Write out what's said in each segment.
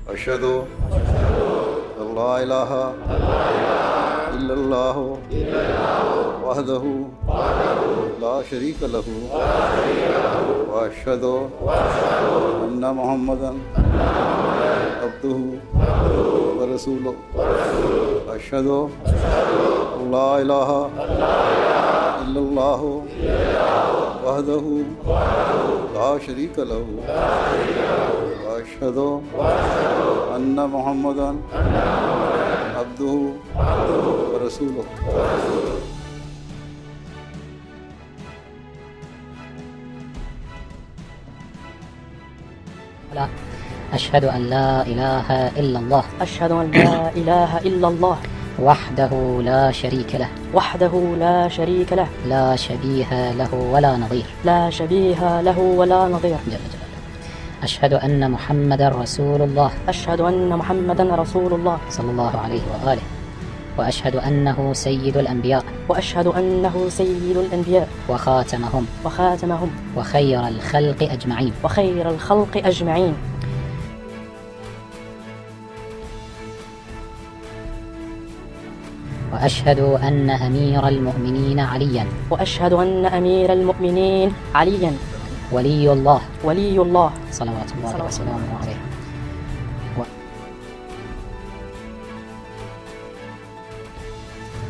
أشهد أن لا إله إلا الله وحده لا شريك له وأشهد أن محمدا عبده ورسوله أشهد أن لا إله إلا الله وحده لا شريك له وأشهد أن محمدا عبده ورسوله أشهد أن لا إله إلا الله أشهد أن لا إله إلا الله وحده لا شريك له وحده لا شريك له لا شبيه له ولا نظير لا شبيه له ولا نظير جل جلاله. أشهد أن محمدا رسول الله أشهد أن محمدا رسول الله صلى الله عليه وآله. وأشهد أنه سيد الأنبياء وأشهد أنه سيد الأنبياء وخاتمهم وخير الخلق أجمعين وخير الخلق أجمعين. وأشهد أن أمير المؤمنين عليا وأشهد أن أمير المؤمنين عليا ولي الله صلوات الله وسلامه عليه.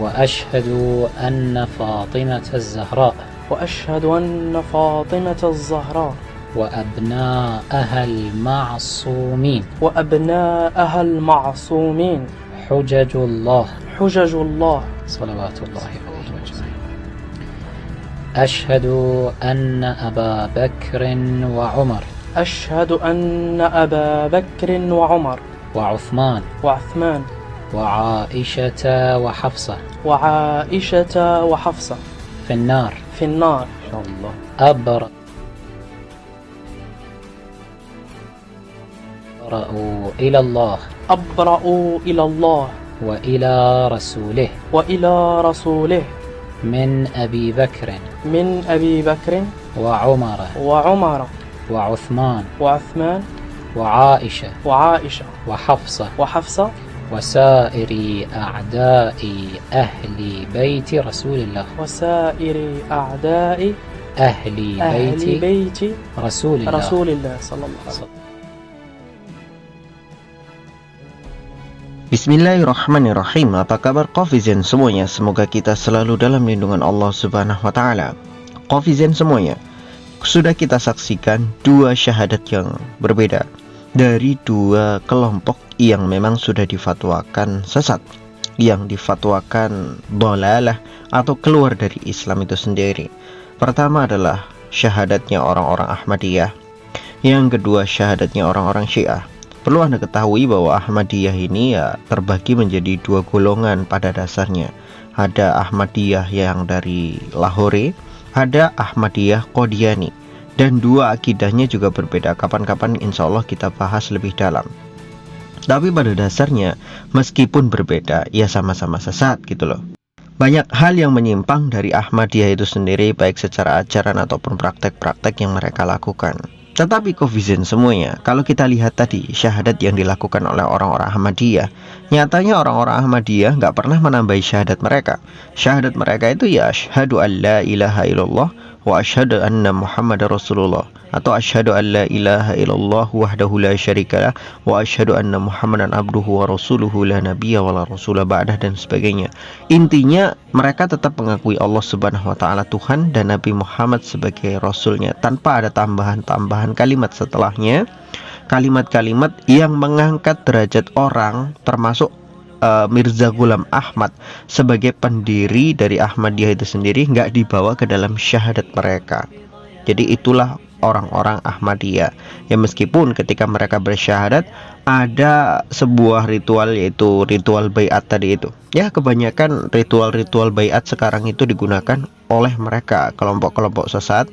وأشهد أن فاطمة الزهراء وأشهد أن فاطمة الزهراء وأبناءها المعصومين حجج الله صلوات الله عليه أجمعين. أشهد أن أبا بكر وعمر أشهد أن أبا بكر وعمر وعثمان وعائشة وحفصة في النار إن شاء الله أبرأوا إلى الله وإلى رسوله من أبي بكر وعمر وعثمان وعائشة وحفصة وسائر أعداء أهل بيت رسول الله رسول الله صلى الله عليه وسلم. Bismillahirrahmanirrahim. Apa kabar Qofizien semuanya? Semoga kita selalu dalam lindungan Allah Subhanahu wa Ta'ala. Qofizien semuanya, sudah kita saksikan dua syahadat yang berbeda dari dua kelompok yang memang sudah difatwakan sesat, yang difatwakan dhalalah atau keluar dari Islam itu sendiri. Pertama adalah syahadatnya orang-orang Ahmadiyah, yang kedua syahadatnya orang-orang Syiah. Perlu Anda ketahui bahwa Ahmadiyah ini terbagi menjadi dua golongan pada dasarnya. Ada Ahmadiyah yang dari Lahore, ada Ahmadiyah Qadiani. Dan dua akidahnya juga berbeda. Kapan-kapan insya Allah kita bahas lebih dalam. Tapi pada dasarnya meskipun berbeda, ya sama-sama sesat gitu loh. Banyak hal yang menyimpang dari Ahmadiyah itu sendiri, baik secara ajaran ataupun praktek-praktek yang mereka lakukan. Tetapi Qofizien semuanya, kalau kita lihat tadi syahadat yang dilakukan oleh orang-orang Ahmadiyah, nyatanya orang-orang Ahmadiyah nggak pernah menambahi syahadat mereka. Syahadat mereka itu ya asyhadu an la ilaha illallah wa asyhadu anna Muhammadar Rasulullah, atau asyhadu an la ilaha illallah wahdahu la syarikalah wa asyhadu anna Muhammadan abduhu wa rasuluhu la nabiyya wa la rasula ba'dah, dan sebagainya. Intinya mereka tetap mengakui Allah Subhanahu wa Ta'ala Tuhan dan Nabi Muhammad sebagai Rasulnya, tanpa ada tambahan-tambahan kalimat setelahnya, kalimat-kalimat yang mengangkat derajat orang, termasuk Mirza Ghulam Ahmad sebagai pendiri dari Ahmadiyah itu sendiri, nggak dibawa ke dalam syahadat mereka. Jadi itulah orang-orang Ahmadiyah, ya meskipun ketika mereka bersyahadat ada sebuah ritual, yaitu ritual baiat tadi itu. Ya kebanyakan ritual-ritual baiat sekarang itu digunakan oleh mereka, kelompok-kelompok sesat,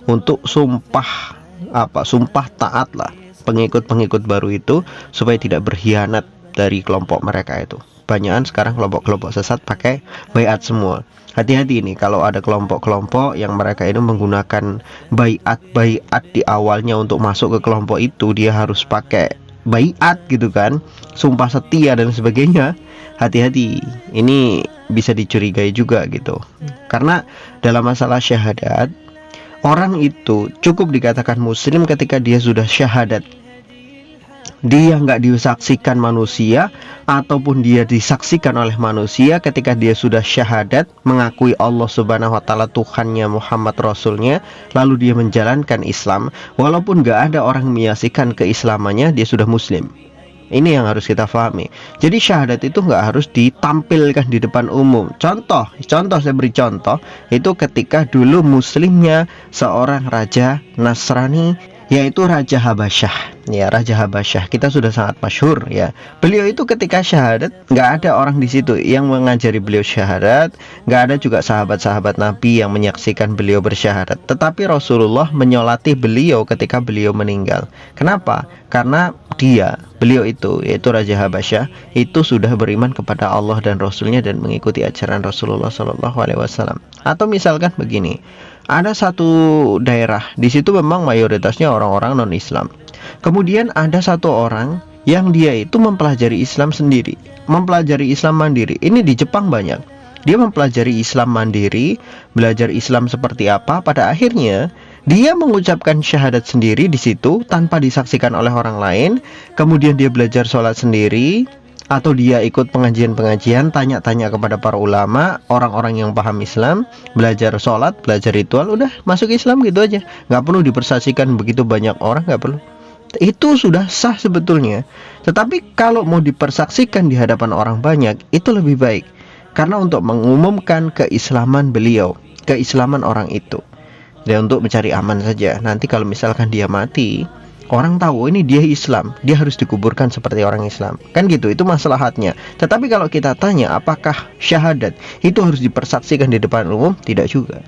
untuk sumpah taat lah pengikut-pengikut baru itu, supaya tidak berkhianat dari kelompok mereka itu. Banyakan sekarang kelompok-kelompok sesat pakai baiat semua. Hati-hati nih kalau ada kelompok-kelompok yang mereka ini menggunakan baiat di awalnya untuk masuk ke kelompok itu, dia harus pakai baiat gitu kan, sumpah setia dan sebagainya, hati-hati, ini bisa dicurigai juga gitu. Karena dalam masalah syahadat, orang itu cukup dikatakan muslim ketika dia sudah syahadat. Dia nggak disaksikan manusia ataupun dia disaksikan oleh manusia, ketika dia sudah syahadat mengakui Allah Subhanahu wa taala Tuhannya, Muhammad Rasulnya, lalu dia menjalankan Islam walaupun nggak ada orang menyaksikan keislamannya, dia sudah muslim. Ini yang harus kita pahami. Jadi syahadat itu nggak harus ditampilkan di depan umum. Contoh saya beri contoh, itu ketika dulu muslimnya seorang raja Nasrani, yaitu Raja Habasyah. Ya, Raja Habasyah kita sudah sangat masyhur ya. Beliau itu ketika syahadat nggak ada orang di situ yang mengajari beliau syahadat, nggak ada juga sahabat-sahabat Nabi yang menyaksikan beliau bersyahadat. Tetapi Rasulullah menyolati beliau ketika beliau meninggal. Kenapa? Karena beliau itu, yaitu Raja Habasyah, itu sudah beriman kepada Allah dan Rasulnya dan mengikuti ajaran Rasulullah SAW. Atau misalkan begini, ada satu daerah di situ memang mayoritasnya orang-orang non-Islam. Kemudian ada satu orang yang dia itu mempelajari Islam sendiri, mempelajari Islam mandiri. Ini di Jepang banyak. Dia mempelajari Islam mandiri, belajar Islam seperti apa. Pada akhirnya dia mengucapkan syahadat sendiri di situ tanpa disaksikan oleh orang lain. Kemudian dia belajar sholat sendiri, atau dia ikut pengajian-pengajian, tanya-tanya kepada para ulama, orang-orang yang paham Islam, belajar sholat, belajar ritual, udah masuk Islam gitu aja. Nggak perlu dipersaksikan begitu banyak orang, nggak perlu. Itu sudah sah sebetulnya. Tetapi kalau mau dipersaksikan di hadapan orang banyak, itu lebih baik. Karena untuk mengumumkan keislaman beliau, keislaman orang itu, dan untuk mencari aman saja. Nanti kalau misalkan dia mati, orang tahu ini dia Islam, dia harus dikuburkan seperti orang Islam, kan gitu. Itu maslahatnya. Tetapi kalau kita tanya apakah syahadat itu harus dipersaksikan di depan umum, tidak juga.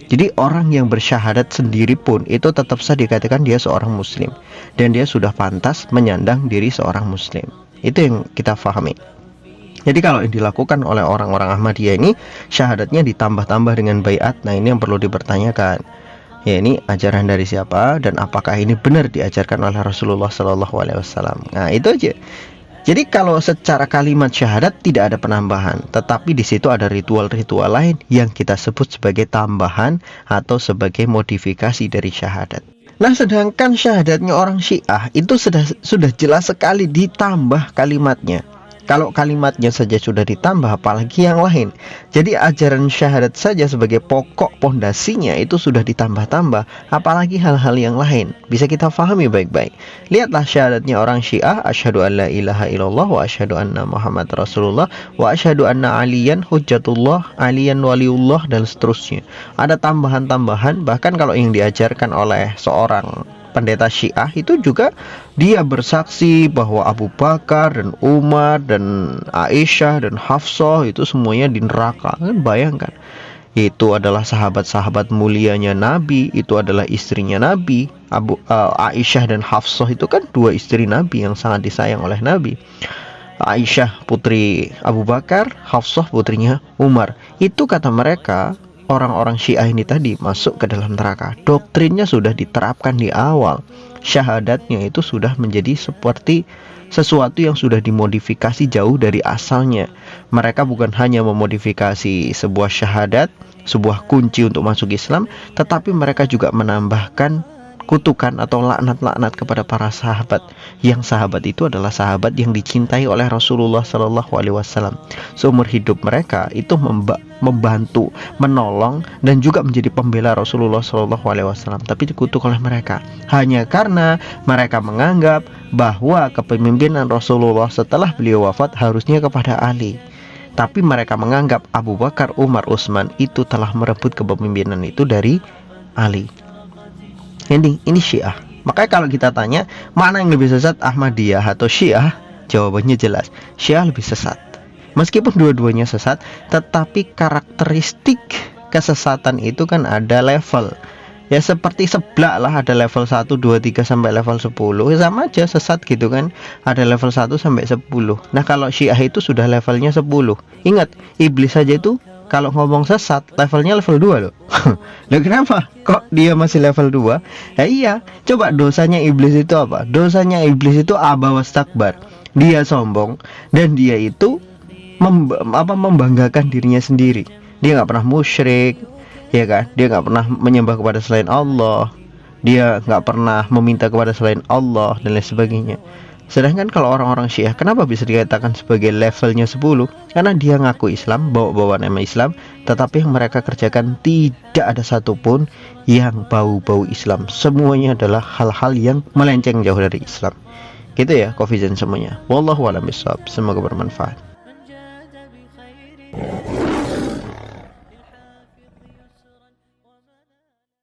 Jadi orang yang bersyahadat sendiri pun itu tetap saja dikatakan dia seorang muslim, dan dia sudah pantas menyandang diri seorang muslim. Itu yang kita pahami. Jadi kalau yang dilakukan oleh orang-orang Ahmadiyah ini, syahadatnya ditambah-tambah dengan baiat. Nah, ini yang perlu dipertanyakan. Ya, ini ajaran dari siapa dan apakah ini benar diajarkan oleh Rasulullah SAW? Nah, itu aja. Jadi kalau secara kalimat syahadat tidak ada penambahan, tetapi di situ ada ritual-ritual lain yang kita sebut sebagai tambahan atau sebagai modifikasi dari syahadat. Nah, sedangkan syahadatnya orang Syiah itu sudah jelas sekali ditambah kalimatnya. Kalau kalimatnya saja sudah ditambah, apalagi yang lain. Jadi ajaran syahadat saja sebagai pokok pondasinya itu sudah ditambah-tambah, apalagi hal-hal yang lain. Bisa kita pahami baik-baik. Lihatlah syahadatnya orang Syiah, asyhadu an la ilaha illallah wa asyhadu anna Muhammad Rasulullah wa asyhadu anna Aliyan hujjatullah, Aliyan waliullah, dan seterusnya. Ada tambahan-tambahan, bahkan kalau yang diajarkan oleh seorang pendeta Syiah itu juga dia bersaksi bahwa Abu Bakar dan Umar dan Aisyah dan Hafsah itu semuanya di neraka. Kan bayangkan, itu adalah sahabat-sahabat mulianya Nabi, itu adalah istrinya Nabi. Aisyah dan Hafsah itu kan dua istri Nabi yang sangat disayang oleh Nabi. Aisyah putri Abu Bakar, Hafsah putrinya Umar. Itu kata mereka, orang-orang Syiah ini tadi masuk ke dalam neraka. Doktrinnya sudah diterapkan di awal. Syahadatnya itu sudah menjadi seperti sesuatu yang sudah dimodifikasi jauh dari asalnya. Mereka bukan hanya memodifikasi sebuah syahadat, sebuah kunci untuk masuk Islam, tetapi mereka juga menambahkan kutukan atau laknat-laknat kepada para sahabat, yang sahabat itu adalah sahabat yang dicintai oleh Rasulullah SAW. Seumur hidup mereka itu membantu, menolong, dan juga menjadi pembela Rasulullah SAW. Tapi dikutuk oleh mereka hanya karena mereka menganggap bahwa kepemimpinan Rasulullah setelah beliau wafat harusnya kepada Ali. Tapi mereka menganggap Abu Bakar, Umar, Utsman itu telah merebut kepemimpinan itu dari Ali. Ini Syiah. Makanya kalau kita tanya mana yang lebih sesat, Ahmadiyah atau Syiah, jawabannya jelas, Syiah lebih sesat. Meskipun dua-duanya sesat, tetapi karakteristik kesesatan itu kan ada level. Ya seperti seblak lah, ada level 1, 2, 3 sampai level 10. Sama aja sesat gitu kan. Ada level 1 sampai 10. Nah, kalau Syiah itu sudah levelnya 10. Ingat, iblis saja itu kalau ngomong sesat levelnya level 2 loh. Loh kenapa? Kok dia masih level 2? Ya iya, coba dosanya iblis itu apa? Dosanya iblis itu aba wastakbar. Dia sombong dan dia itu membanggakan dirinya sendiri. Dia nggak pernah musyrik, ya kan? Dia nggak pernah menyembah kepada selain Allah. Dia nggak pernah meminta kepada selain Allah dan lain sebagainya. Sedangkan kalau orang-orang Syiah, kenapa bisa dikatakan sebagai levelnya 10? Karena dia ngaku Islam, bawa nama Islam, tetapi yang mereka kerjakan tidak ada satupun yang bau-bau Islam. Semuanya adalah hal-hal yang melenceng jauh dari Islam. Gitu ya, Coffeezone semuanya. Wallahu a'lam bishawab. Semoga bermanfaat.